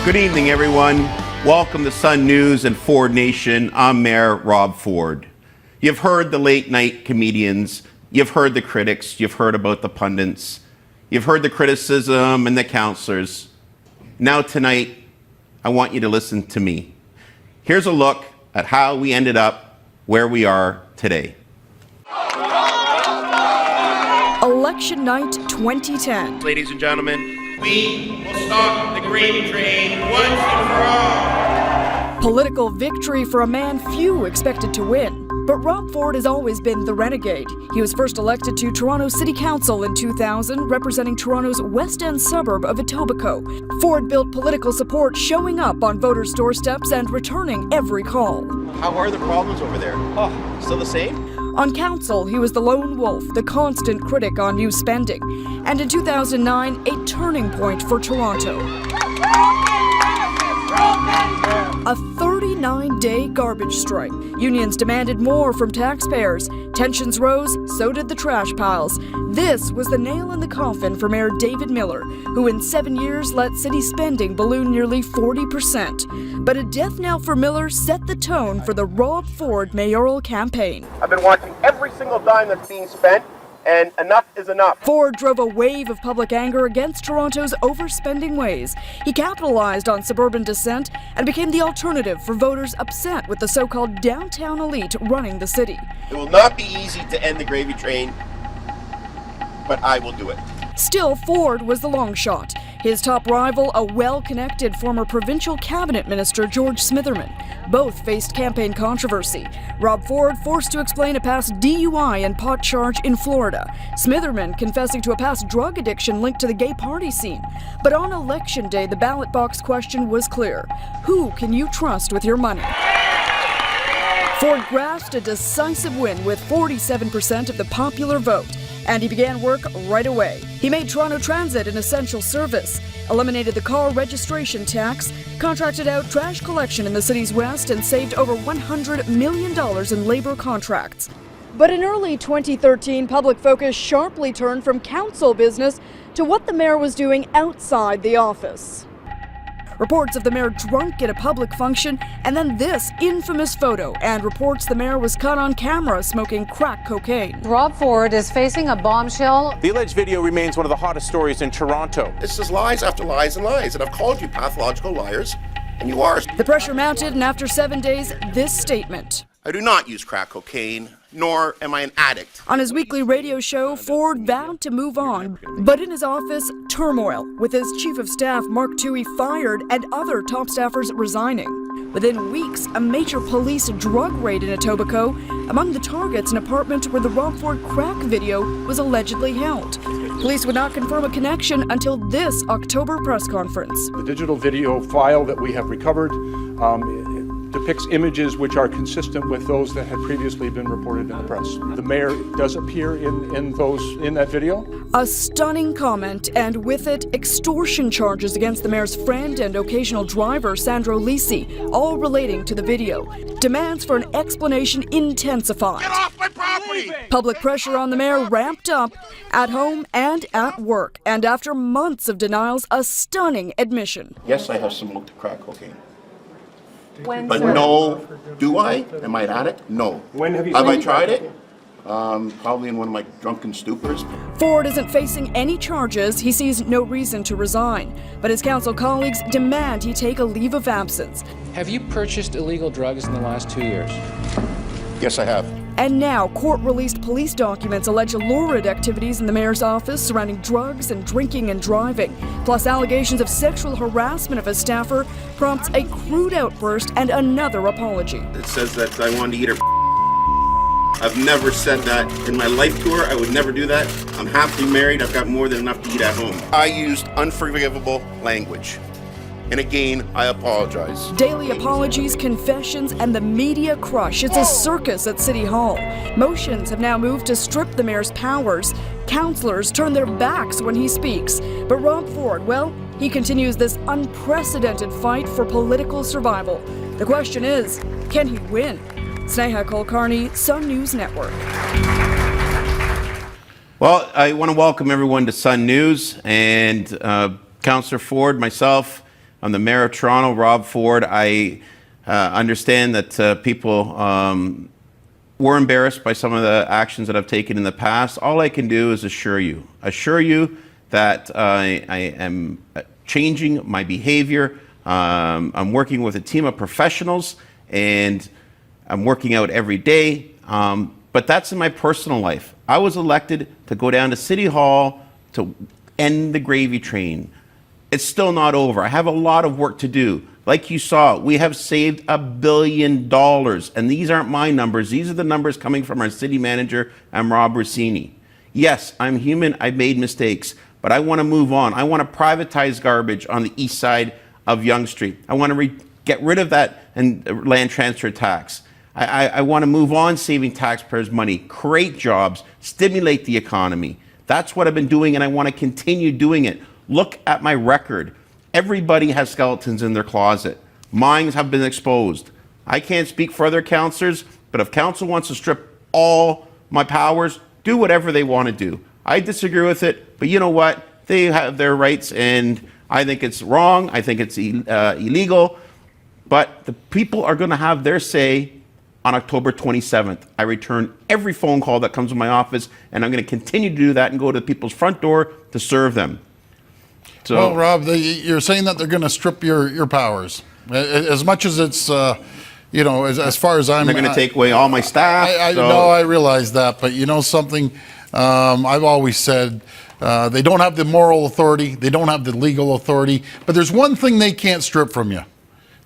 Good evening, everyone. Welcome to Sun News and Ford Nation. I'm Mayor Rob Ford. You've heard the late night comedians, you've heard the critics, you've heard about the pundits, you've heard the criticism and the counselors. Now tonight, I want you to listen to me. Here's a look at how we ended up where we are today. Election night 2010. Ladies and gentlemen, we will stop the gravy train once and for all. Political victory for a man few expected to win. But Rob Ford has always been the renegade. He was first elected to Toronto City Council in 2000, representing Toronto's West End suburb of Etobicoke. Ford built political support, showing up on voters' doorsteps and returning every call. How are the problems over there? Oh, still the same? On council, he was the lone wolf, the constant critic on new spending. And in 2009, a turning point for Toronto. A 39-day garbage strike. Unions demanded more from taxpayers. Tensions rose, so did the trash piles. This was the nail in the coffin for Mayor David Miller, who in 7 years let city spending balloon nearly 40%. But a death knell for Miller set the tone for the Rob Ford mayoral campaign. I've been watching every single dime that's being spent, and enough is enough. Ford drove a wave of public anger against Toronto's overspending ways. He capitalized on suburban dissent and became the alternative for voters upset with the so-called downtown elite running the city. It will not be easy to end the gravy train, but I will do it. Still, Ford was the long shot. His top rival, a well-connected former provincial cabinet minister, George Smitherman. Both faced campaign controversy. Rob Ford forced to explain a past DUI and pot charge in Florida. Smitherman confessing to a past drug addiction linked to the gay party scene. But on election day, the ballot box question was clear. Who can you trust with your money? Ford grasped a decisive win with 47% of the popular vote. And he began work right away. He made Toronto Transit an essential service, eliminated the car registration tax, contracted out trash collection in the city's west, and saved over $100 million in labor contracts. But in early 2013, public focus sharply turned from council business to what the mayor was doing outside the office. Reports of the mayor drunk at a public function, and then this infamous photo, and reports the mayor was caught on camera smoking crack cocaine. Rob Ford is facing a bombshell. The alleged video remains one of the hottest stories in Toronto. This is lies after lies and lies, and I've called you pathological liars, and you are. The pressure mounted, and after 7 days, this statement. I do not use crack cocaine, nor am I an addict. On his weekly radio show, Ford vowed to move on. But in his office, turmoil, with his chief of staff, Mark Toohey, fired and other top staffers resigning. Within weeks, a major police drug raid in Etobicoke. Among the targets, an apartment where the Rob Ford crack video was allegedly held. Police would not confirm a connection until this October press conference. The digital video file that we have recovered depicts images which are consistent with those that had previously been reported in the press. The mayor does appear in that video. A stunning comment, and with it, extortion charges against the mayor's friend and occasional driver, Sandro Lisi, all relating to the video. Demands for an explanation intensified. Get off my property! Public pressure on the mayor ramped up at home and at work. And after months of denials, a stunning admission. Yes, I have smoked crack cocaine. When, But sir? no, do I? Am I an addict? No. When have you Have I smoked tried it? Probably in one of my drunken stupors. Ford isn't facing any charges. He sees no reason to resign. But his council colleagues demand he take a leave of absence. Have you purchased illegal drugs in the last 2 years? Yes, I have. And now, court-released police documents allege lurid activities in the mayor's office surrounding drugs and drinking and driving, plus allegations of sexual harassment of a staffer, prompts a crude outburst and another apology. It says that I wanted to eat her. I've never said that in my life to her. I would never do that. I'm happily married. I've got more than enough to eat at home. I used unforgivable language. And again, I apologize. Daily apologies, confessions, and the media crush. It's a circus at City Hall. Motions have now moved to strip the mayor's powers. Councillors turn their backs when he speaks. But Rob Ford, well, he continues this unprecedented fight for political survival. The question is, can he win? Sneha Kulkarni, Sun News Network. Well, I want to welcome everyone to Sun News, and Councillor Ford, myself, I'm the mayor of Toronto, Rob Ford. I understand that people were embarrassed by some of the actions that I've taken in the past. All I can do is assure you that I am changing my behavior. I'm working with a team of professionals, and I'm working out every day. But that's in my personal life. I was elected to go down to City Hall to end the gravy train. It's still not over. I have a lot of work to do. Like you saw, we have saved $1 billion. And these aren't my numbers. These are the numbers coming from our city manager, I'm Rob Rossini. Yes, I'm human. I've made mistakes. But I want to move on. I want to privatize garbage on the east side of Yonge Street. I want to get rid of that and land transfer tax. I want to move on saving taxpayers' money, create jobs, stimulate the economy. That's what I've been doing, and I want to continue doing it. Look at my record. Everybody has skeletons in their closet. Mine have been exposed. I can't speak for other councillors, but if council wants to strip all my powers, do whatever they want to do. I disagree with it, but you know what? They have their rights, and I think it's wrong. I think it's illegal. But the people are going to have their say on October 27th. I return every phone call that comes to my office, and I'm going to continue to do that and go to people's front door to serve them. So, well, Rob, you're saying that they're going to strip your powers. As much as it's, as far as I'm... They're going to take away all my staff. No, I realize that, but you know something? I've always said they don't have the moral authority, they don't have the legal authority, but there's one thing they can't strip from you.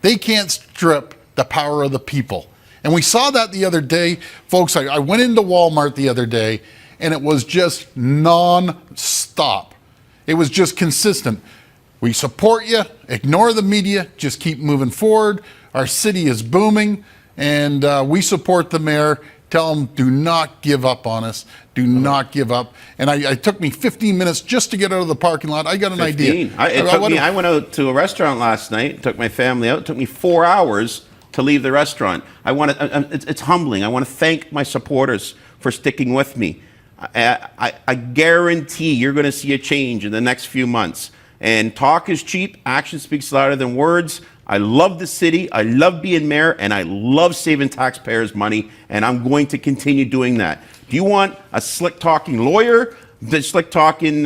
They can't strip the power of the people. And we saw that the other day. Folks, I went into Walmart the other day, and it was just non-stop. It was just consistent. We support you, ignore the media, just keep moving forward. Our city is booming, and we support the mayor. Tell him, do not give up on us. Do not give up. And it took me 15 minutes just to get out of the parking lot. I got an idea. I went out to a restaurant last night, took my family out. It took me 4 hours to leave the restaurant. It's humbling. I want to thank my supporters for sticking with me. I guarantee you're going to see a change in the next few months. And talk is cheap. Action speaks louder than words. I love the city. I love being mayor, and I love saving taxpayers' money, and I'm going to continue doing that. Do you want a slick-talking lawyer, the slick-talking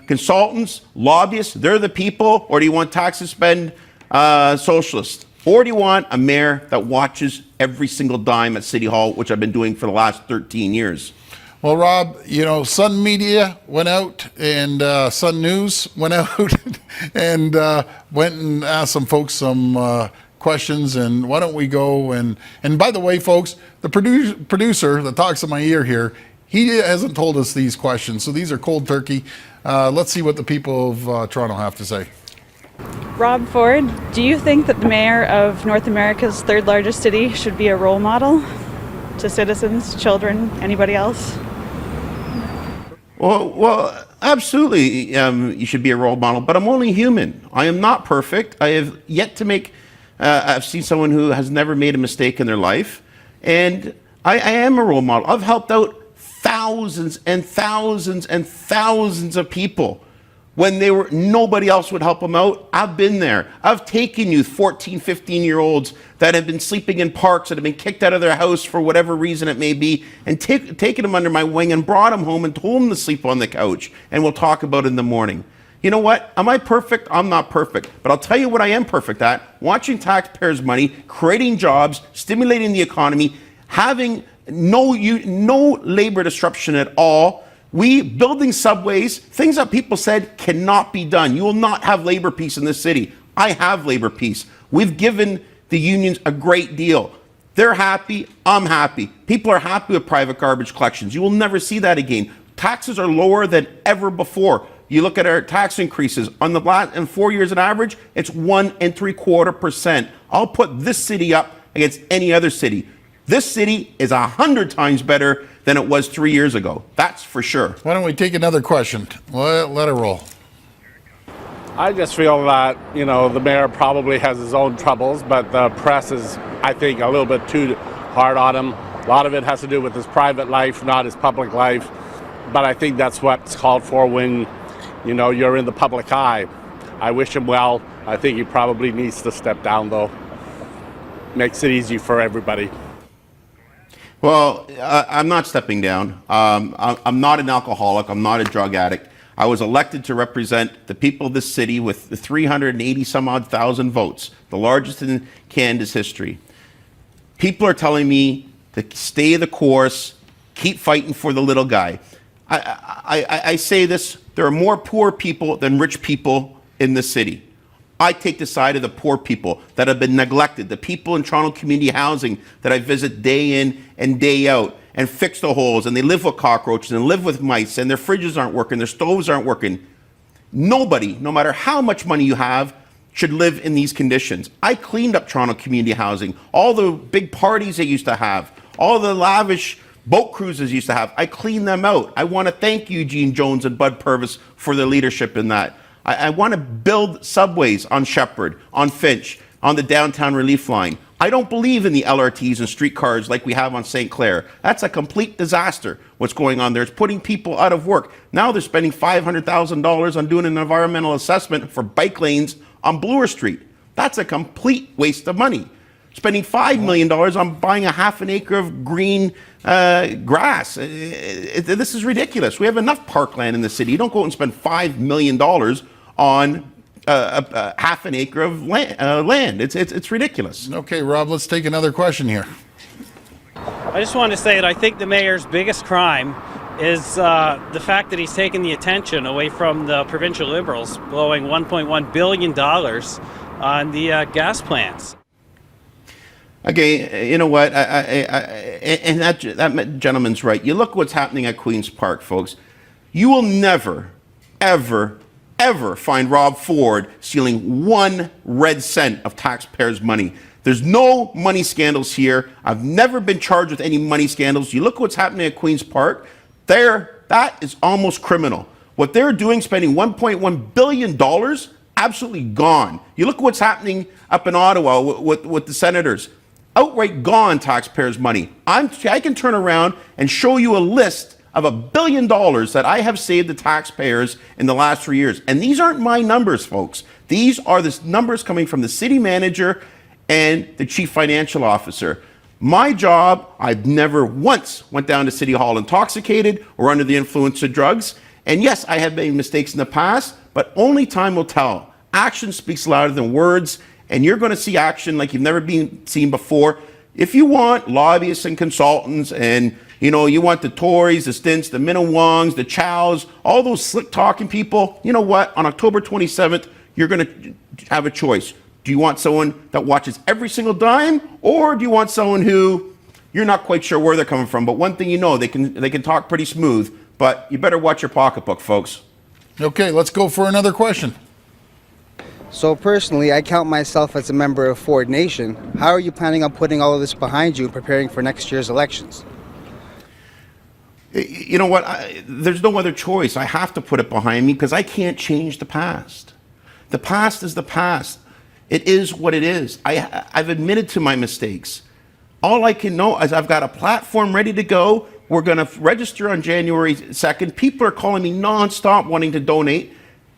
consultants, lobbyists? They're the people. Or do you want tax spend socialists? Or do you want a mayor that watches every single dime at City Hall, which I've been doing for the last 13 years? Well, Rob, Sun Media went out, and Sun News went out and went and asked some folks some questions, and why don't we go and by the way, folks, the producer that talks in my ear here, he hasn't told us these questions, so these are cold turkey. Let's see what the people of Toronto have to say. Rob Ford, do you think that the mayor of North America's third largest city should be a role model to citizens, children, anybody else? Well, absolutely, you should be a role model, but I'm only human. I am not perfect. I have yet to make, I've seen someone who has never made a mistake in their life, and I am a role model. I've helped out thousands and thousands and thousands of people when nobody else would help them out. I've been there. I've taken youth, 14, 15-year-olds that have been sleeping in parks, that have been kicked out of their house for whatever reason it may be, and taken them under my wing and brought them home and told them to sleep on the couch, and we'll talk about it in the morning. You know what? Am I perfect? I'm not perfect. But I'll tell you what I am perfect at: watching taxpayers' money, creating jobs, stimulating the economy, having no labor disruption at all. Building subways, things that people said cannot be done. You will not have labor peace in this city. I have labor peace. We've given the unions a great deal. They're happy, I'm happy. People are happy with private garbage collections. You will never see that again. Taxes are lower than ever before. You look at our tax increases, on the last 4 years on average, it's 1.75%. I'll put this city up against any other city. This city is 100 times better than it was 3 years ago. That's for sure. Why don't we take another question? Let it roll. I just feel that, the mayor probably has his own troubles, but the press is, I think, a little bit too hard on him. A lot of it has to do with his private life, not his public life. But I think that's what's called for when, you're in the public eye. I wish him well. I think he probably needs to step down, though. Makes it easy for everybody. Well, I'm not stepping down. I'm not an alcoholic. I'm not a drug addict. I was elected to represent the people of this city with the 380 some odd thousand votes, the largest in Canada's history. People are telling me to stay the course, keep fighting for the little guy. I say this, there are more poor people than rich people in this city. I take the side of the poor people that have been neglected, the people in Toronto community housing that I visit day in and day out and fix the holes, and they live with cockroaches and live with mice, and their fridges aren't working, their stoves aren't working. Nobody, no matter how much money you have, should live in these conditions. I cleaned up Toronto community housing, all the big parties they used to have, all the lavish boat cruises used to have. I cleaned them out. I want to thank Eugene Jones and Bud Purvis for their leadership in that. I want to build subways on Shepherd, on Finch, on the downtown relief line. I don't believe in the LRTs and streetcars like we have on St. Clair. That's a complete disaster, what's going on there. It's putting people out of work. Now they're spending $500,000 on doing an environmental assessment for bike lanes on Bloor Street. That's a complete waste of money. Spending $5 million on buying a half an acre of green grass. This is ridiculous. We have enough parkland in the city. You don't go out and spend $5 million on half an acre of land. It's ridiculous. Okay, Rob, let's take another question here. I just want to say that I think the mayor's biggest crime is the fact that he's taken the attention away from the provincial Liberals, blowing $1.1 billion on the gas plants. Okay, you know what? And that gentleman's right. You look what's happening at Queen's Park, folks. You will never, ever, ever find Rob Ford stealing 1 red cent of taxpayers' money. There's no money scandals here. I've never been charged with any money scandals. You look what's happening at Queen's Park. That is almost criminal. What they're doing, spending $1.1 billion, absolutely gone. You look what's happening up in Ottawa with the senators. Outright gone taxpayers' money. I can turn around and show you a list of $1 billion that I have saved the taxpayers in the last 3 years. And these aren't my numbers, folks. These are the numbers coming from the city manager and the chief financial officer. My job, I've never once went down to City Hall intoxicated or under the influence of drugs. And yes, I have made mistakes in the past, but only time will tell. Action speaks louder than words. And you're going to see action like you've never been seen before. If you want lobbyists and consultants and, you want the Tories, the Stints, the Minawongs, the Chows, all those slick talking people, you know what? On October 27th, you're going to have a choice. Do you want someone that watches every single dime, or do you want someone who you're not quite sure where they're coming from? But one thing they can talk pretty smooth, but you better watch your pocketbook, folks. Okay, let's go for another question. So personally, I count myself as a member of Ford Nation. How are you planning on putting all of this behind you and preparing for next year's elections? You know what? There's no other choice. I have to put it behind me because I can't change the past. The past is the past. It is what it is. I've admitted to my mistakes. All I can know is I've got a platform ready to go. We're going to register on January 2nd. People are calling me nonstop wanting to donate.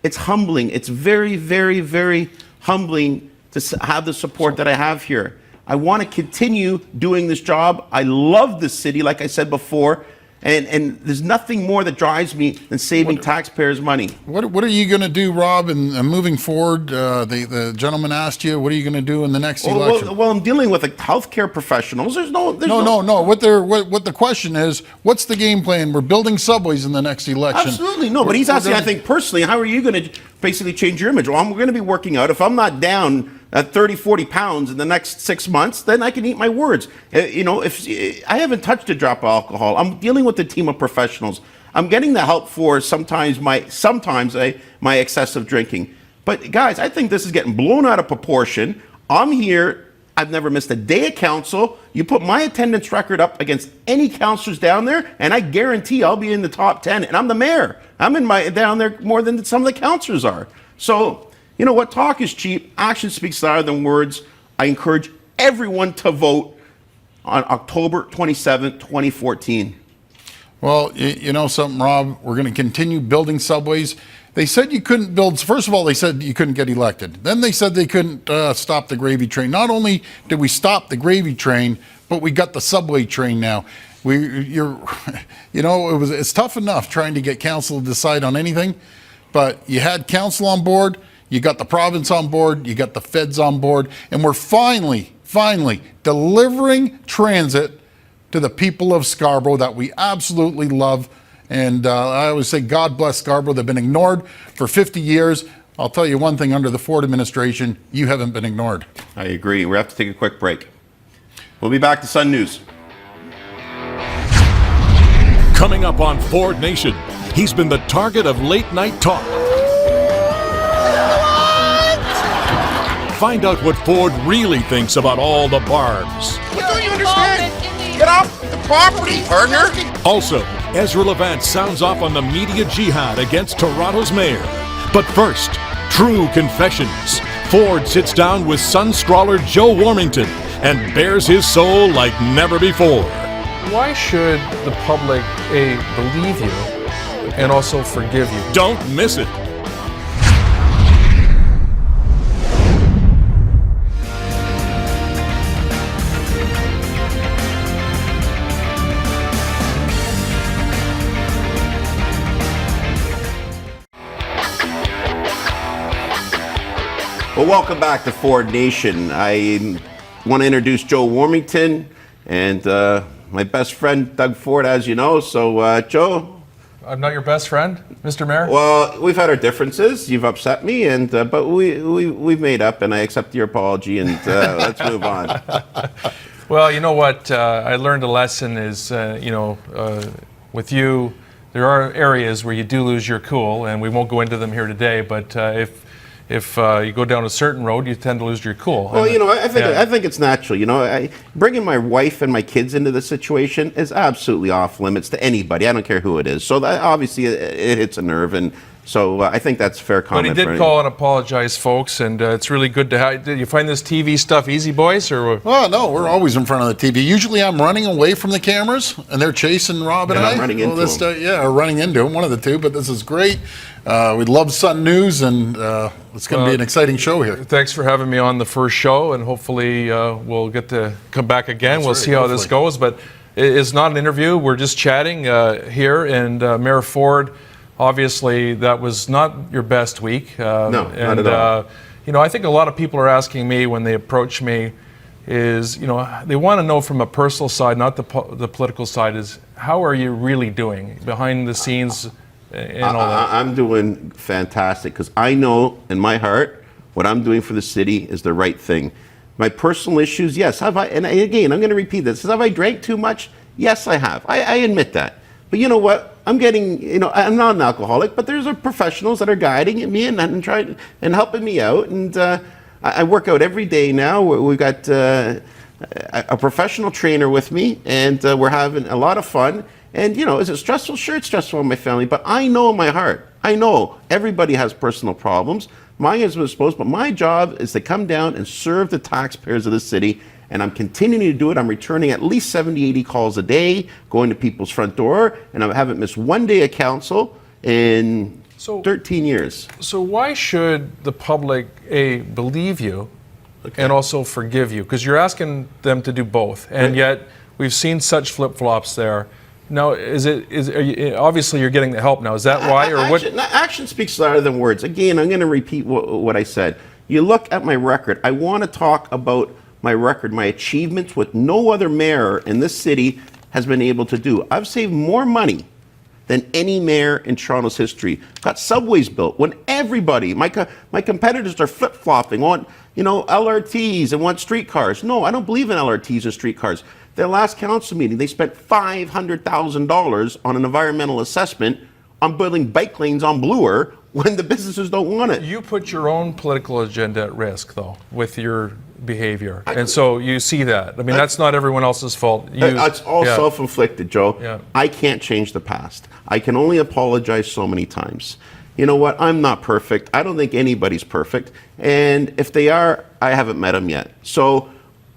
It's humbling. It's very, very, very humbling to have the support that I have here. I want to continue doing this job. I love this city, like I said before, and there's nothing more that drives me than saving taxpayers' money. What are you going to do, Rob, and moving forward? The gentleman asked you, what are you going to do in the next election? Well, I'm dealing with healthcare professionals. No. What the question is, what's the game plan? We're building subways in the next election. Absolutely no, but he's asking, I think personally, how are you going to basically change your image? Well, I'm going to be working out. If I'm not down at 30, 40 pounds in the next 6 months, then I can eat my words. If I haven't touched a drop of alcohol, I'm dealing with a team of professionals. I'm getting the help for sometimes my excessive drinking. But guys, I think this is getting blown out of proportion. I'm here. I've never missed a day of council. You put my attendance record up against any councillors down there, and I guarantee I'll be in the top 10. And I'm the mayor. I'm down there more than some of the councillors are. So, you know what? Talk is cheap. Action speaks louder than words. I encourage everyone to vote on October 27, 2014. Well, you know something, Rob? We're going to continue building subways. They said you couldn't build, first of all, they said you couldn't get elected. Then they said they couldn't stop the gravy train. Not only did we stop the gravy train, but we got the subway train now. It's tough enough trying to get council to decide on anything, but you had council on board, you got the province on board, you got the feds on board, and we're finally delivering transit to the people of Scarborough that we absolutely love. And I always say, God bless Scarborough. They've been ignored for 50 years. I'll tell you one thing, under the Ford administration, you haven't been ignored. I agree. We have to take a quick break. We'll be back to Sun News. Coming up on Ford Nation, he's been the target of late-night talk. Find out what Ford really thinks about all the barbs. What don't you understand? Get off the property, partner! Also, Ezra Levant sounds off on the media jihad against Toronto's mayor. But first, true confessions. Ford sits down with sun-scrawler Joe Warmington and bares his soul like never before. Why should the public, A, believe you and also forgive you? Don't miss it. Well, welcome back to Ford Nation. I want to introduce Joe Warmington and my best friend, Doug Ford, as you know. So, Joe. I'm not your best friend, Mr. Mayor? Well, we've had our differences. You've upset me, and but we've made up, and I accept your apology, and let's move on. Well, you know what? I learned a lesson is, with you, there are areas where you do lose your cool, and we won't go into them here today, but if you go down a certain road, you tend to lose your cool. Well, I think it's natural. Bringing my wife and my kids into the situation is absolutely off limits to anybody. I don't care who it is. So that, obviously, it hits a nerve, and so I think that's a fair comment. But he did call and apologize, folks, and it's really good to have. Did you find this TV stuff easy, boys? Or? Well, no, we're always in front of the TV. Usually, I'm running away from the cameras, and they're chasing Rob and I. I'm running into them. or running into them, one of the two. But this is great. We love Sun News, and it's going to be an exciting show here. Thanks for having me on the first show, and hopefully we'll get to come back again. We'll see how this goes. But it's not an interview. We're just chatting here, and Mayor Ford, obviously, that was not your best week. No, not at all. I think a lot of people are asking me when they approach me is, they want to know from a personal side, not the political side, is how are you really doing behind the scenes? I'm doing fantastic because I know in my heart what I'm doing for the city is the right thing. My personal issues, yes. And again, I'm going to repeat this. Have I drank too much? Yes, I have. I admit that. But you know what? I'm getting, I'm not an alcoholic, but there's professionals that are guiding me and trying and helping me out. And I work out every day now. We've got a professional trainer with me, and we're having a lot of fun. And, is it stressful? Sure, it's stressful on my family, but I know in my heart, I know everybody has personal problems. Mine is supposed, but my job is to come down and serve the taxpayers of the city, and I'm continuing to do it. I'm returning at least 70, 80 calls a day, going to people's front door, and I haven't missed one day of council in 13 years. So why should the public, A, believe you, and also forgive you? Because you're asking them to do both, and yet we've seen such flip-flops there. Now, obviously you're getting the help now. Is that why, or what? Action speaks louder than words. Again, I'm going to repeat what I said. You look at my record. I want to talk about my record, my achievements, what no other mayor in this city has been able to do. I've saved more money than any mayor in Toronto's history. Got subways built when everybody, my competitors are flip-flopping on, LRTs and want streetcars. No, I don't believe in LRTs or streetcars. Their last council meeting, they spent $500,000 on an environmental assessment on building bike lanes on Bloor when the businesses don't want it. You put your own political agenda at risk, though, with your behavior. And so you see that. I mean, that's not everyone else's fault. It's all self-inflicted, Joe. Yeah. I can't change the past. I can only apologize so many times. You know what? I'm not perfect. I don't think anybody's perfect. And if they are, I haven't met them yet. So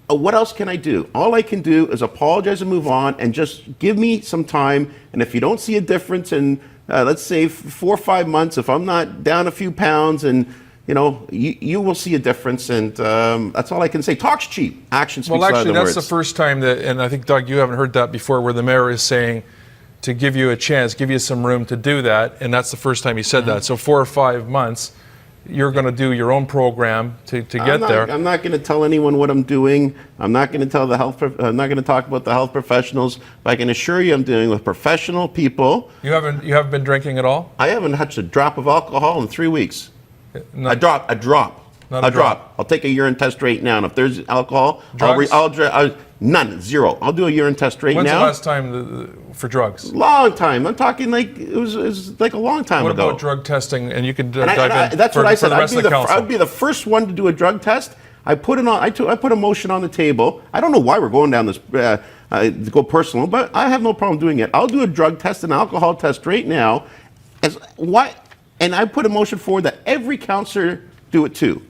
what else can I do? All I can do is apologize and move on and just give me some time. And if you don't see a difference in let's say 4 or 5 months, if I'm not down a few pounds, and you will see a difference, and that's all I can say. Talk's cheap. Action speaks louder than words. Well, actually, that's the first time that, and I think, Doug, you haven't heard that before, where the mayor is saying to give you a chance, give you some room to do that, and that's the first time he said that. So 4 or 5 months, you're going to do your own program to get there. I'm not going to tell anyone what I'm doing. I'm not going to tell I'm not going to talk about the health professionals. But I can assure you, I'm dealing with professional people. You haven't been drinking at all? I haven't touched a drop of alcohol in 3 weeks. Not a drop. Not a drop. I'll take a urine test right now, and if there's alcohol, drugs? None, zero. I'll do a urine test right now. When's the last time for drugs? Long time. I'm talking like it was like a long time ago. What about drug testing? And you can dive in. That's what I said. I'd be the first one to do a drug test. I put a motion on the table. I don't know why we're going down this to go personal, but I have no problem doing it. I'll do a drug test and alcohol test right now. And I put a motion forward that every councillor do it too.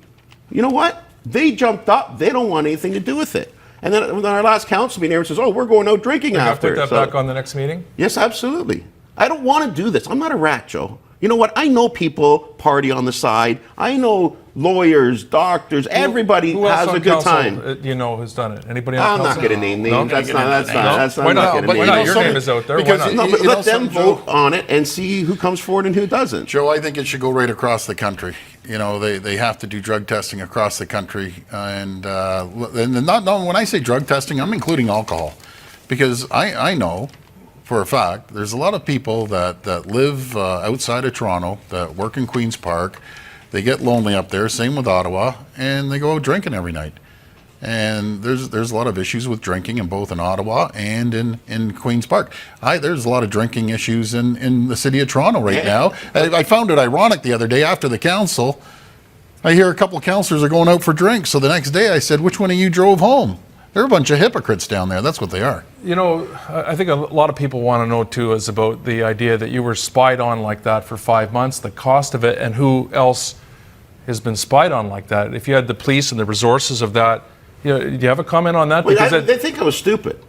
You know what? They jumped up. They don't want anything to do with it. And then when our last council meeting, everyone says, "Oh, we're going out drinking after." You're going to put that back on the next meeting? Yes, absolutely. I don't want to do this. I'm not a rat, Joe. You know what? I know people party on the side. I know lawyers, doctors, everybody has a good time. Who's done it? Anybody on council? I'm not going to name names. That's not. Why not? Why not? Your name is out there. Because why not? but let them vote on it and see who comes forward and who doesn't. Joe, I think it should go right across the country. They have to do drug testing across the country, and when I say drug testing, I'm including alcohol, because I know for a fact there's a lot of people that live outside of Toronto that work in Queen's Park. They get lonely up there, same with Ottawa, and they go out drinking every night. And there's a lot of issues with drinking in both in Ottawa and in Queen's Park. There's a lot of drinking issues in the city of Toronto right now. I found it ironic the other day after the council. I hear a couple of councillors are going out for drinks. So the next day I said, "Which one of you drove home?" They're a bunch of hypocrites down there. That's what they are. I think a lot of people want to know too is about the idea that you were spied on like that for 5 months, the cost of it, and who else has been spied on like that. If you had the police and the resources of that, do you have a comment on that? They think I was stupid.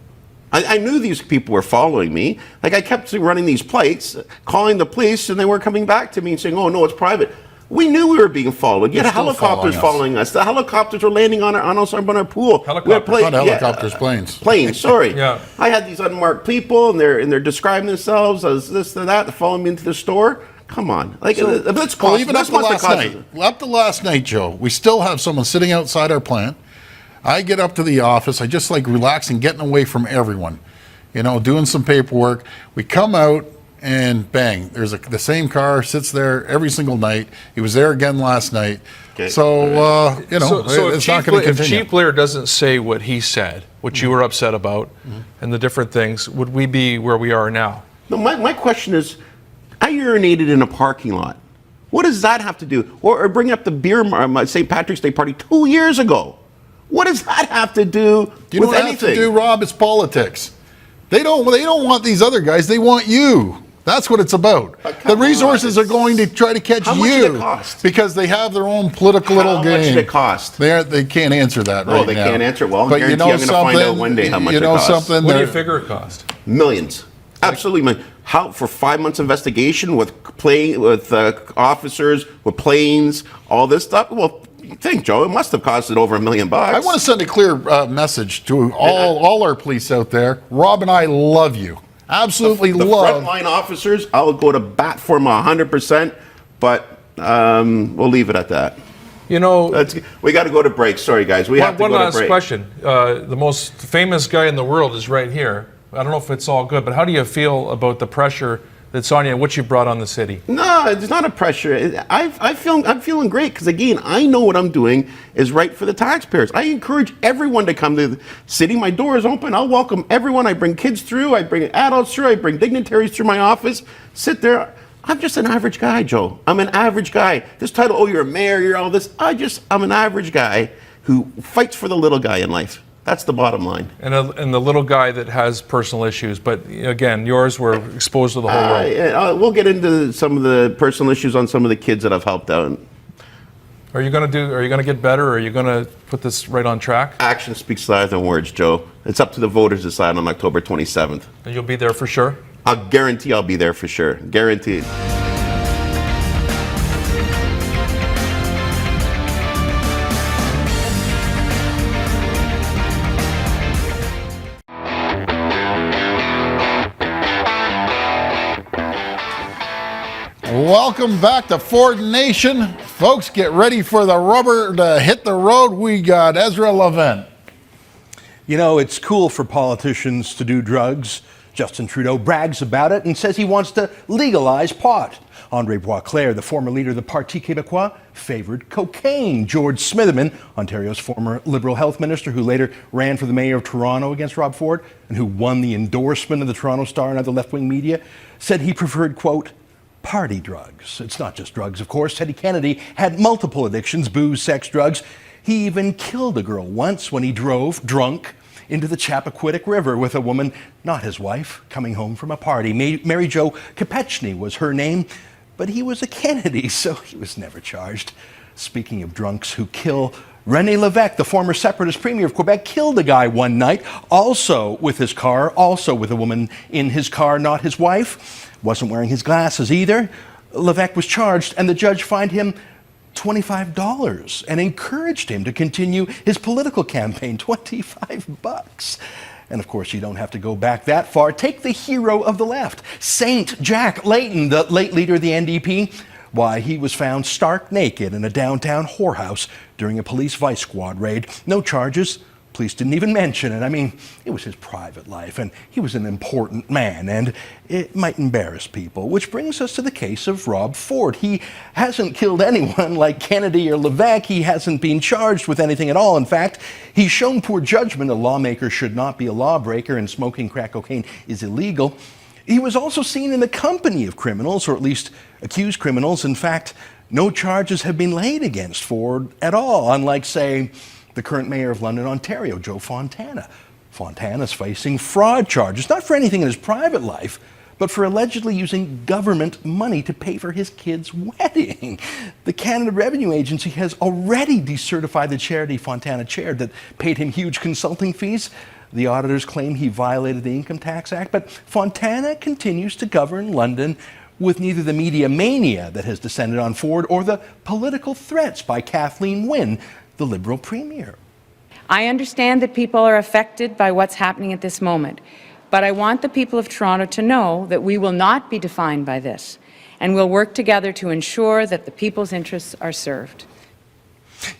I knew these people were following me. Like, I kept running these plates, calling the police, and they were coming back to me and saying, "Oh, no, it's private." We knew we were being followed. Yet helicopters following us. The helicopters were landing on our pool. Helicopters, planes. Planes, sorry. Yeah. I had these unmarked people, and they're describing themselves as this and that, following me into the store. Come on. Even up to last night, Joe, we still have someone sitting outside our plant. I get up to the office. I just like relaxing, getting away from everyone, doing some paperwork. We come out and bang, there's the same car sits there every single night. He was there again last night. Okay. So, it's not going to continue. If Chief Blair doesn't say what he said, what you were upset about, and the different things, would we be where we are now? No, my question is, I urinated in a parking lot. What does that have to do? Or bring up the beer St. Patrick's Day party 2 years ago. What does that have to do with anything? You know what it has to do, Rob? It's politics. They don't want these other guys. They want you. That's what it's about. The resources are going to try to catch you. How much did it cost? Because they have their own political little game. How much did it cost? They can't answer that right now. Oh, they can't answer. Well, I guarantee I'm going to find out one day how much it costs. What do you figure it cost? Millions. Absolutely. How for 5 months investigation with officers, with planes, all this stuff? Well, you think, Joe, it must have costed over $1 million. I want to send a clear message to all our police out there. Rob and I love you. Absolutely the love. Frontline officers, I'll go to bat for them 100%, but we'll leave it at that. We got to go to break. Sorry, guys. We have to go to break. One last question. The most famous guy in the world is right here. I don't know if it's all good, but how do you feel about the pressure that's on you and what you brought on the city? No, it's not a pressure. I'm feeling great because, again, I know what I'm doing is right for the taxpayers. I encourage everyone to come to the city. My door is open. I'll welcome everyone. I bring kids through. I bring adults through. I bring dignitaries through my office. Sit there. I'm just an average guy, Joe. I'm an average guy. This title, oh, you're a mayor, you're all this. I'm an average guy who fights for the little guy in life. That's the bottom line. And the little guy that has personal issues, but again, yours were exposed to the whole world. We'll get into some of the personal issues on some of the kids that I've helped out. Are you going to get better? Or are you going to put this right on track? Action speaks louder than words, Joe. It's up to the voters to decide on October 27th. And you'll be there for sure? I'll guarantee I'll be there for sure. Guaranteed. Welcome back to Ford Nation. Folks, get ready for the rubber to hit the road. We got Ezra Levant. You know, it's cool for politicians to do drugs. Justin Trudeau brags about it and says he wants to legalize pot. André Boisclair, the former leader of the Parti Québécois, favored cocaine. George Smitherman, Ontario's former Liberal health minister who later ran for the mayor of Toronto against Rob Ford and who won the endorsement of the Toronto Star and other left-wing media, said he preferred, quote, party drugs. It's not just drugs, of course. Teddy Kennedy had multiple addictions, booze, sex, drugs. He even killed a girl once when he drove drunk into the Chappaquiddick River with a woman, not his wife, coming home from a party. Mary Jo Kopechny was her name, but he was a Kennedy, so he was never charged. Speaking of drunks who kill, René Lévesque, the former separatist premier of Quebec, killed a guy one night, also with his car, also with a woman in his car, not his wife. Wasn't wearing his glasses either. Lévesque was charged, and the judge fined him $25 and encouraged him to continue his political campaign. $25. And of course, you don't have to go back that far. Take the hero of the left, Saint Jack Layton, the late leader of the NDP. Why, he was found stark naked in a downtown whorehouse during a police vice squad raid. No charges. Police didn't even mention it. I mean, it was his private life, and he was an important man, and it might embarrass people. Which brings us to the case of Rob Ford. He hasn't killed anyone like Kennedy or Lévesque. He hasn't been charged with anything at all. In fact, he's shown poor judgment. A lawmaker should not be a lawbreaker, and smoking crack cocaine is illegal. He was also seen in the company of criminals, or at least accused criminals. In fact, no charges have been laid against Ford at all, unlike, say, the current mayor of London, Ontario, Joe Fontana. Fontana's facing fraud charges, not for anything in his private life, but for allegedly using government money to pay for his kid's wedding. The Canada Revenue Agency has already decertified the charity Fontana chaired that paid him huge consulting fees. The auditors claim he violated the Income Tax Act, but Fontana continues to govern London with neither the media mania that has descended on Ford or the political threats by Kathleen Wynne, the Liberal Premier. I understand that people are affected by what's happening at this moment, but I want the people of Toronto to know that we will not be defined by this, and we'll work together to ensure that the people's interests are served.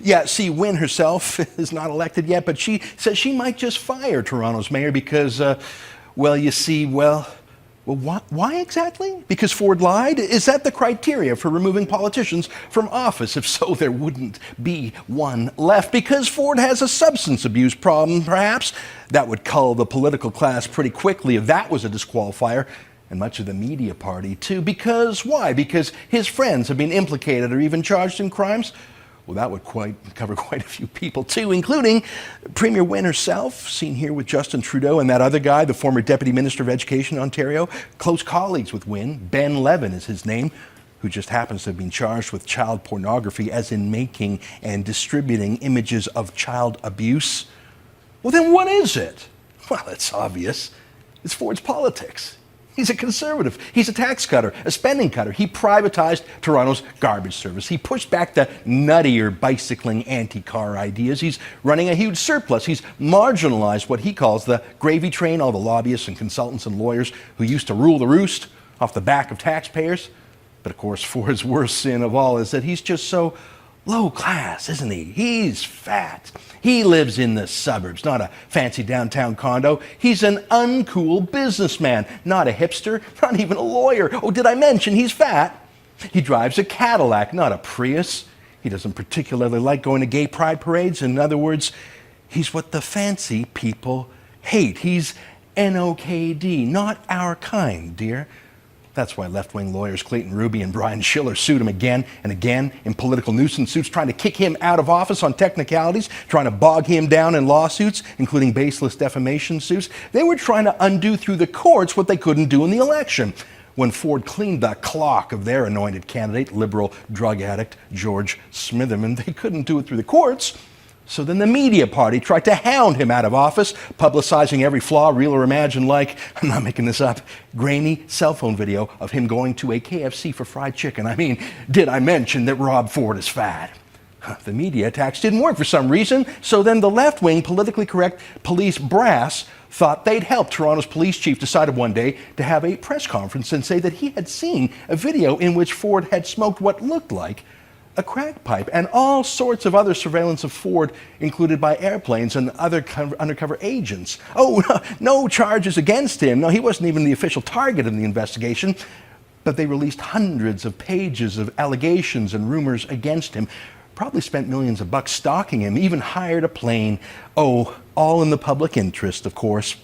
Yeah, see, Wynne herself is not elected yet, but she says she might just fire Toronto's mayor because, well, you see, well, why exactly? Because Ford lied? Is that the criteria for removing politicians from office? If so, there wouldn't be one left. Because Ford has a substance abuse problem, perhaps? That would cull the political class pretty quickly if that was a disqualifier. And much of the media party, too. Because why? Because his friends have been implicated or even charged in crimes? Well, that would cover quite a few people, too, including Premier Wynne herself, seen here with Justin Trudeau, and that other guy, the former Deputy Minister of Education in Ontario, close colleagues with Wynne. Ben Levin is his name, who just happens to have been charged with child pornography, as in making and distributing images of child abuse. Well, then what is it? Well, it's obvious. It's Ford's politics. He's a conservative. He's a tax cutter, a spending cutter. He privatized Toronto's garbage service. He pushed back the nuttier bicycling anti-car ideas. He's running a huge surplus. He's marginalized what he calls the gravy train, all the lobbyists and consultants and lawyers who used to rule the roost off the back of taxpayers. But of course, Ford's worst sin of all is that he's just so low class, isn't he? He's fat. He lives in the suburbs, not a fancy downtown condo. He's an uncool businessman, not a hipster, not even a lawyer. Oh, did I mention he's fat? He drives a Cadillac, not a Prius. He doesn't particularly like going to gay pride parades. In other words, he's what the fancy people hate. He's NOKD, not our kind, dear. That's why left-wing lawyers Clayton Ruby and Brian Schiller sued him again and again in political nuisance suits, trying to kick him out of office on technicalities, trying to bog him down in lawsuits, including baseless defamation suits. They were trying to undo through the courts what they couldn't do in the election. When Ford cleaned the clock of their anointed candidate, liberal drug addict George Smitherman, they couldn't do it through the courts. So then the media party tried to hound him out of office, publicizing every flaw, real or imagined, like, I'm not making this up, grainy cell phone video of him going to a KFC for fried chicken. I mean, did I mention that Rob Ford is fat? The media attacks didn't work for some reason, so then the left-wing, politically correct police brass thought they'd help. Toronto's police chief decided one day to have a press conference and say that he had seen a video in which Ford had smoked what looked like a crack pipe, and all sorts of other surveillance of Ford, included by airplanes and other undercover agents. Oh, no charges against him. No, he wasn't even the official target of the investigation, but they released hundreds of pages of allegations and rumors against him. Probably spent millions of bucks stalking him, even hired a plane. Oh, all in the public interest, of course.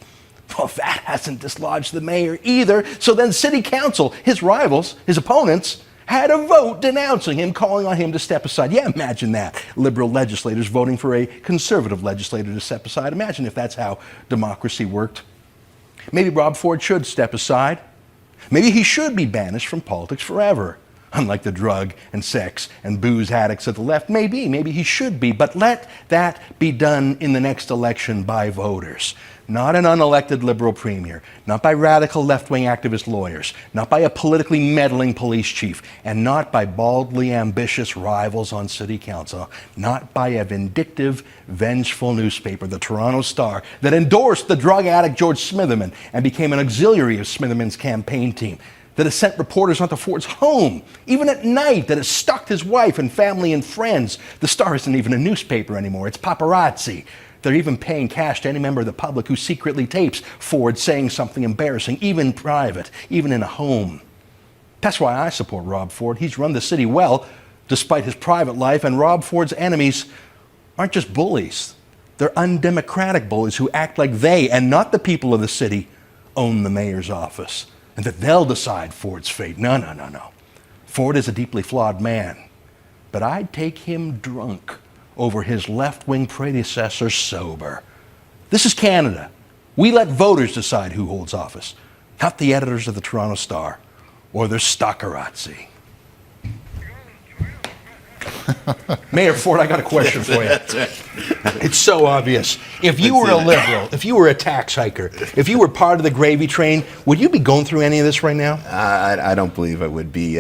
Well, that hasn't dislodged the mayor either. So then city council, his rivals, his opponents, had a vote denouncing him, calling on him to step aside. Yeah, imagine that. Liberal legislators voting for a conservative legislator to step aside. Imagine if that's how democracy worked. Maybe Rob Ford should step aside. Maybe he should be banished from politics forever. Unlike the drug and sex and booze addicts of the left, maybe he should be, but let that be done in the next election by voters. Not an unelected liberal premier, not by radical left-wing activist lawyers, not by a politically meddling police chief, and not by baldly ambitious rivals on city council, not by a vindictive, vengeful newspaper, the Toronto Star, that endorsed the drug addict George Smitherman and became an auxiliary of Smitherman's campaign team, that has sent reporters onto Ford's home, even at night, that has stalked his wife and family and friends. The Star isn't even a newspaper anymore, it's paparazzi. They're even paying cash to any member of the public who secretly tapes Ford saying something embarrassing, even private, even in a home. That's why I support Rob Ford. He's run the city well, despite his private life, and Rob Ford's enemies aren't just bullies. They're undemocratic bullies who act like they, and not the people of the city, own the mayor's office, and that they'll decide Ford's fate. No. Ford is a deeply flawed man, but I'd take him drunk over his left-wing predecessor sober. This is Canada. We let voters decide who holds office, not the editors of the Toronto Star or their stockerazzi. Mayor Ford, I got a question for you. It's so obvious. If you were a liberal, if you were a tax hiker, if you were part of the gravy train, would you be going through any of this right now? I don't believe it would be.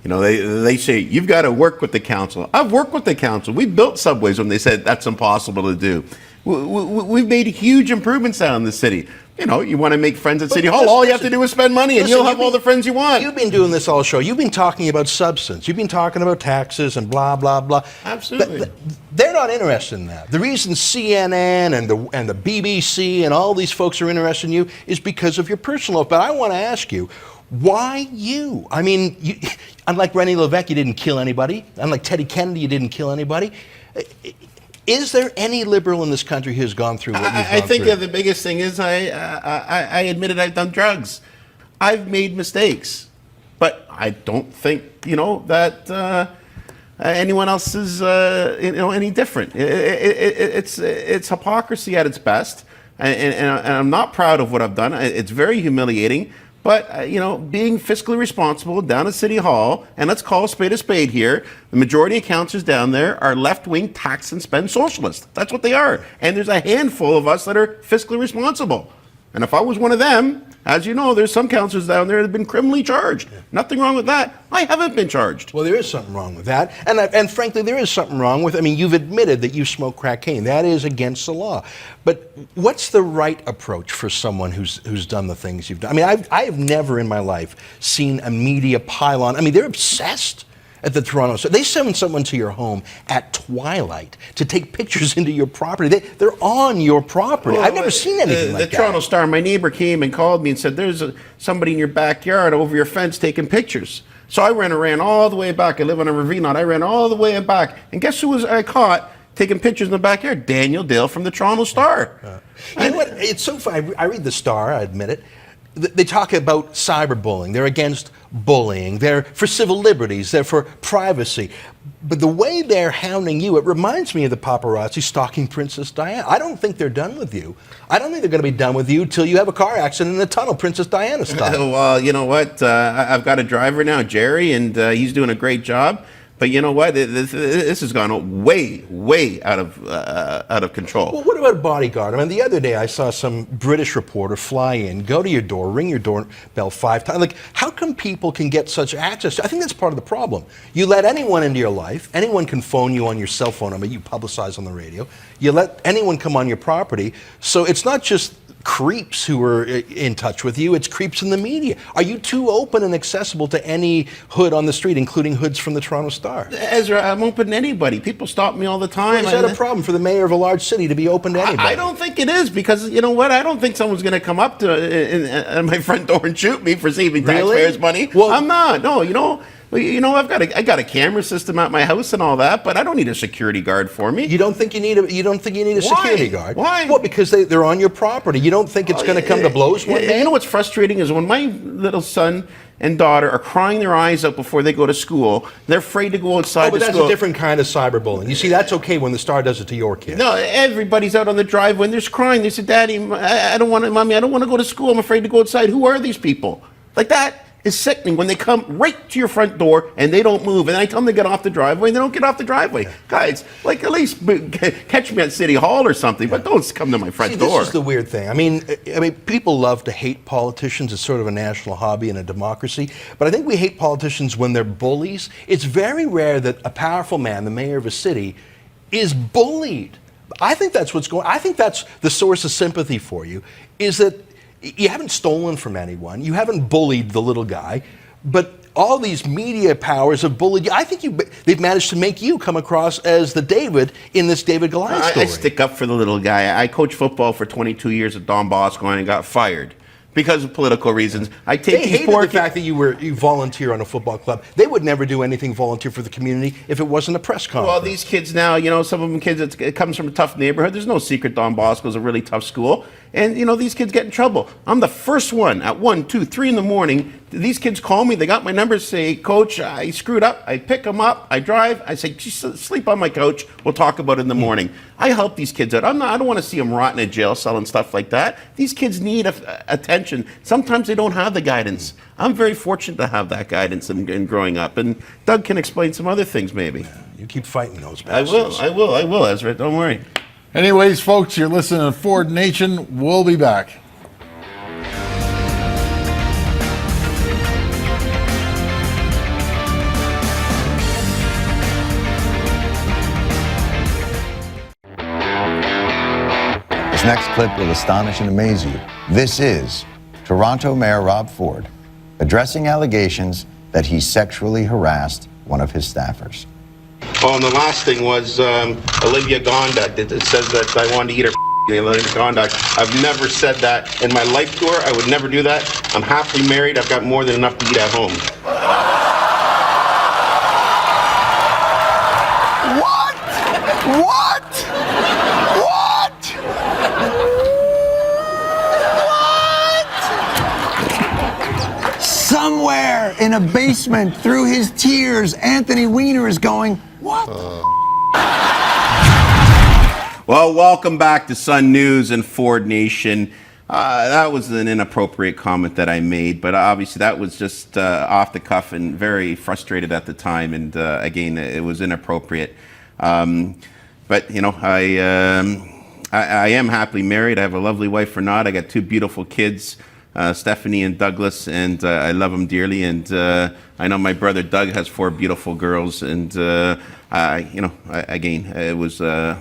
You know, they say, you've got to work with the council. I've worked with the council. We built subways when they said that's impossible to do. We've made huge improvements down in the city. You know, you want to make friends at City Hall, all you have to do is spend money and you'll have all the friends you want. You've been doing this all show. You've been talking about substance. You've been talking about taxes and blah, blah, blah. Absolutely. They're not interested in that. The reason CNN and the BBC and all these folks are interested in you is because of your personal life. But I want to ask you, why you? I mean, unlike René Lévesque, you didn't kill anybody. Unlike Teddy Kennedy, you didn't kill anybody. Is there any liberal in this country who has gone through what you've gone through? I think the biggest thing is I admitted I've done drugs. I've made mistakes, but I don't think, you know, that anyone else is, you know, any different. It's hypocrisy at its best, and I'm not proud of what I've done. It's very humiliating. But, you know, being fiscally responsible down at City Hall, and let's call a spade here, the majority of councillors down there are left-wing tax and spend socialists. That's what they are. And there's a handful of us that are fiscally responsible. And if I was one of them, as you know, there's some councillors down there that have been criminally charged. Nothing wrong with that. I haven't been charged. Well, there is something wrong with that. And frankly, there is something wrong with, I mean, you've admitted that you smoke crack cocaine. That is against the law. But what's the right approach for someone who's done the things you've done? I mean, I have never in my life seen a media pylon. I mean, they're obsessed at the Toronto Star. They send someone to your home at twilight to take pictures into your property. They're on your property. Well, I've never seen anything like that. The Toronto Star, my neighbor came and called me and said, there's somebody in your backyard over your fence taking pictures. So I ran all the way back. I live on a ravine lot. I ran all the way back. And guess who I caught taking pictures in the backyard? Daniel Dale from the Toronto Star. You know what? It's so funny. I read the Star, I admit it. They talk about cyberbullying. They're against bullying. They're for civil liberties. They're for privacy. But the way they're hounding you, it reminds me of the paparazzi stalking Princess Diana. I don't think they're done with you. I don't think they're going to be done with you till you have a car accident in the tunnel, Princess Diana style. Well, you know what? I've got a driver now, Jerry, and he's doing a great job. But you know what? This has gone way out of control. Well, what about bodyguard? I mean, the other day I saw some British reporter fly in, go to your door, ring your doorbell 5 times. Like, how come people can get such access? I think that's part of the problem. You let anyone into your life. Anyone can phone you on your cell phone number. You publicize on the radio. You let anyone come on your property. So it's not just creeps who are in touch with you, it's creeps in the media. Are you too open and accessible to any hood on the street, including hoods from the Toronto Star? Ezra, I'm open to anybody. People stop me all the time. Well, is that a problem for the mayor of a large city to be open to anybody? I don't think it is, because you know what? I don't think someone's going to come up to my front door and shoot me for saving taxpayers' money. Well, I'm not. No, you know, I got a camera system at my house and all that, but I don't need a security guard for me. You don't think you need a security guard? Why? Well, because they're on your property. You don't think it's going to come to blows one day? You know what's frustrating is when my little son and daughter are crying their eyes out before they go to school, they're afraid to go outside. But that's a different kind of cyberbullying. You see, that's okay when the Star does it to your kids. No, everybody's out on the driveway and they're crying. They said, "Daddy, I don't want to, Mommy, I don't want to go to school. I'm afraid to go outside." Who are these people? Like that is sickening when they come right to your front door and they don't move. And I tell them to get off the driveway and they don't get off the driveway. Guys, like at least catch me at City Hall or something, but don't come to my front door. This is the weird thing. I mean, people love to hate politicians. It's sort of a national hobby in a democracy. But I think we hate politicians when they're bullies. It's very rare that a powerful man, the mayor of a city, is bullied. I think that's what's going on. I think that's the source of sympathy for you, is that you haven't stolen from anyone. You haven't bullied the little guy. But all these media powers have bullied you. I think they've managed to make you come across as the David in this David Goliath story. I stick up for the little guy. I coached football for 22 years at Don Bosco and I got fired because of political reasons. I take they hated the fact that you volunteer on a football club. They would never do anything volunteer for the community if it wasn't a press conference. Well, these kids now, you know, some of them kids, it comes from a tough neighborhood. There's no secret Don Bosco is a really tough school. And, you know, these kids get in trouble. I'm the first one at 1, 2, 3 in the morning. These kids call me. They got my number, say, "Coach, I screwed up." I pick them up. I drive. I say, "Sleep on my couch. We'll talk about it in the morning." I help these kids out. I don't want to see them rotting in jail selling stuff like that. These kids need attention. Sometimes they don't have the guidance. I'm very fortunate to have that guidance in growing up. And Doug can explain some other things maybe. You keep fighting those bastards. I will, Ezra. Don't worry. Anyways, folks, you're listening to Ford Nation. We'll be back. This next clip will astonish and amaze you. This is Toronto Mayor Rob Ford addressing allegations that he sexually harassed one of his staffers. Oh, and the last thing was Olivia Gondak. It says that I wanted to eat her. Olivia Gondak. I've never said that in my life to her. I would never do that. I'm happily married. I've got more than enough to eat at home. Somewhere in a basement, through his tears, Anthony Weiner is going, "What?" Well, welcome back to Sun News and Ford Nation. That was an inappropriate comment that I made, but obviously that was just off the cuff and very frustrated at the time. And again, it was inappropriate. But you know, I am happily married. I have a lovely wife, Renata. I got 2 beautiful kids. Stephanie and Douglas, and I love them dearly. And I know my brother Doug has 4 beautiful girls. And again, it was a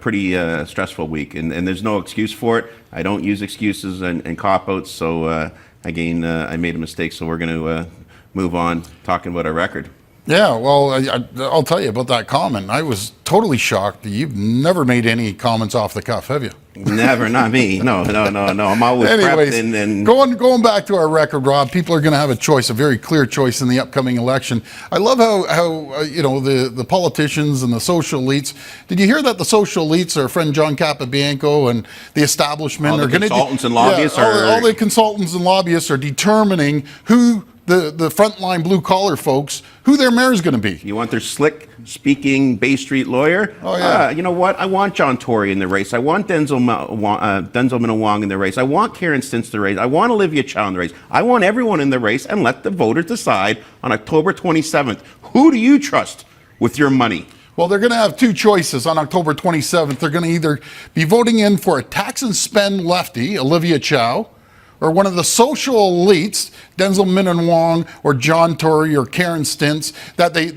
pretty stressful week, and there's no excuse for it. I don't use excuses and cop-outs. So again, I made a mistake. So we're going to move on talking about our record. Yeah, well, I'll tell you about that comment. I was totally shocked. You've never made any comments off the cuff, have you? Never, not me. No. I'm always prepped. And going back to our record, Rob, people are going to have a choice, a very clear choice in the upcoming election. I love how you know, the politicians and the social elites. Did you hear that the social elites, our friend John Capabianco and the establishment, all are the consultants and lobbyists all the consultants and lobbyists are determining who the frontline blue collar folks who their mayor is going to be. You want their slick-speaking Bay Street lawyer? Oh, yeah. You know what? I want John Tory in the race. I want Denzel Minowong in the race. I want Karen Stintz in the race. I want Olivia Chow in the race. I want everyone in the race, and let the voters decide on October 27th. Who do you trust with your money? Well, they're going to have two choices on October 27th. They're going to either be voting in for a tax and spend lefty, Olivia Chow, or one of the social elites, Denzel Minowong or John Tory or Karen Stintz, that they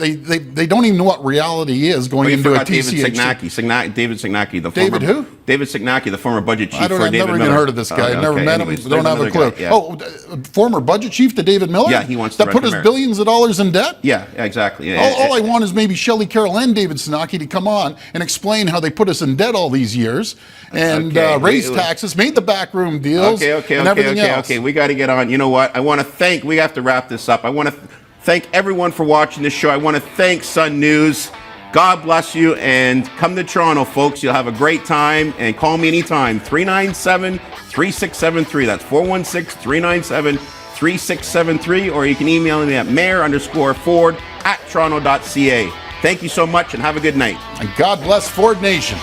don't even know what reality is going into a TCHC. David Signacki, the David former, who? David Signacki, the former budget chief for David Miller. I've never even heard of this guy. I've never met him. Don't have a clue. Guy, yeah. Oh, former budget chief to David Miller? Yeah, he wants to that put us mayor. billions of dollars in debt? Yeah, exactly. All I want is maybe Shelley Carroll and David Signacki to come on and explain how they put us in debt all these years and raised taxes, made the backroom deals, and everything else. Okay, we got to get on. You know what? we have to wrap this up. I want to thank everyone for watching this show. I want to thank Sun News. God bless you, and come to Toronto, folks. You'll have a great time, and call me anytime, 397-3673. That's 416-397-3673, or you can email me at mayor_Ford@toronto.ca. Thank you so much, and have a good night. And God bless Ford Nation.